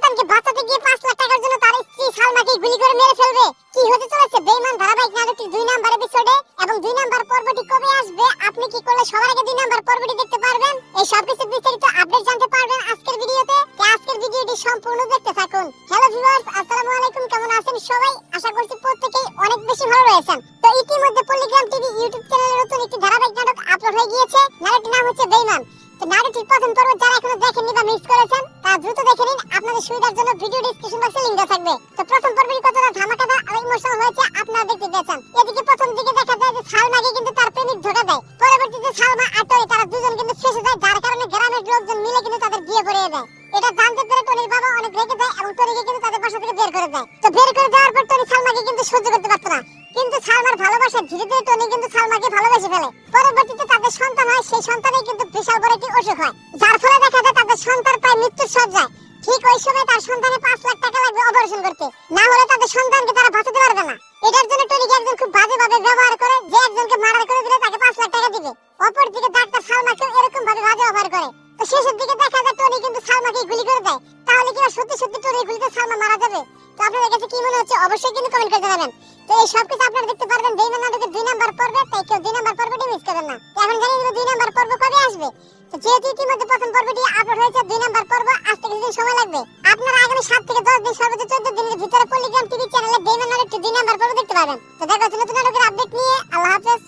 সন্তানকে বাঁচাতে গিয়ে 5 লাখ টাকার জন্য তার স্ত্রী সালমাকে গুলি করে মেরে ফেলবে। কি হতে চলেছে বেঈমান ধারাবাহিক নাটকটির 2 নাম্বার এপিসোডে এবং 2 নাম্বার পর্বটি কবে আসবে, আপনি কি করলে সবার আগে 2 নাম্বার পর্বটি দেখতে পারবেন? এই সবকিছু বিস্তারিত আপডেট জানতে পারবেন আজকের ভিডিওতে। আজকের ভিডিওটি সম্পূর্ণ দেখতে থাকুন। হ্যালো ভিউয়ার্স, আসসালামু আলাইকুম। কেমন আছেন সবাই? আশা করছি প্রত্যেকেই অনেক বেশি ভালো রয়েছেন। তো ইতিমধ্যে পল্লিগ্রাম টিভি ইউটিউব চ্যানেলে নতুন একটি ধারাবাহিক নাটক আপলোড হয়ে গিয়েছে। নাটকটির নাম হচ্ছে বেঈমান। তো নাটকটির প্রথম পর্ব যারা এখনো দেখেননি বা মিস করেছেন তারা দ্রুত দেখে নিন, আপনাদের সুবিধার জন্য ভিডিও ডেসক্রিপশন বক্সে লিংক দেওয়া থাকবে। তো প্রথম পর্বটি কতটা ধামাকাদার আর ইমোশনাল হয়েছে আপনারা দেখতে পেয়েছেন। এদিকে প্রথম দিকে দেখা যায় যে সালমাকে কিন্তু তার প্রেমিক ধোঁকা দেয়। পরবর্তীতে সালমা আর টনি তারা দুজন কিন্তু ফেঁসে যায়, যার কারণে গ্রামের লোকজন মিলে কিন্তু তাদের বিয়ে পড়িয়ে দেয়। এটা জানতে পেরে টনির বাবা অনেক রেগে যায় এবং টনিকে কিন্তু তাদের বাসা থেকে বের করে দেয়। তো বের করে দেওয়ার পর টনি সালমাকে কিন্তু সহ্য করতে পারত না, কিন্তু সালমার ভালোবাসা ধীরে ধীরে টনি কিন্তু সালমাকে ভালোবেসে ফেলে। পরবর্তীতে তাদের সন্তান হয়, সেই সন্তানের কিন্তু বিশাল বড় একটি অসুখ হয়, যার ফলে দেখা যায় তাদের সন্তান প্রায় মৃত্যুর সজ্জায়। ঠিক ওই সময় তার সন্তানের 5 লাখ টাকা লাগবে অপারেশন করতে, না হলে তাদের সন্তানকে তারা বাঁচাতে পারবে না। এটার জন্য টনিকে একজন খুব বাজেভাবে ব্যবহার করে, যে একজনকে মার্ডার করে দিলে তাকে 5 লাখ টাকা দিবে। অপরদিকে ডাক্তার সালমাকে এরকম ভাবে বাজে ব্যবহার করে। তো শেষের দিকে দেখা যায় টনি কিন্তু সালমাকে গুলি করে দেয়। তাহলে কি সত্যি সত্যি টনির গুলিতে সালমা মারা যাবে? তো আপনাদের কাছে কি মনে হচ্ছে অবশ্যই কিন্তু কমেন্ট করে জানাবেন। তো এই সব কিছু আপনারা দেখতে পারবেন বেঈমান নাটকের 2 নাম্বার পর্বে, তাই কেউ 2 নাম্বার পর্বটি মিস করবেন না। তো এখন জানিয়ে দেব 2 নাম্বার পর্ব কবে আসবে। তো যেহেতু ইতিমধ্যে প্রথম পর্বটি আপলোড হয়েছে, 2 নাম্বার পর্ব আসতে কিছুদিন সময় লাগবে। আপনারা আগামী 7 থেকে 10 দিন, সর্বোচ্চ 14 দিনের ভিতরে পল্লিগ্রাম টিভি চ্যানেলে বেঈমান নাটকটি 2 নাম্বার পর্ব দেখতে পাবেন। তো দেখা হচ্ছে নতুন নাটকের আপডেট নিয়ে। আল্লাহ হাফেজ।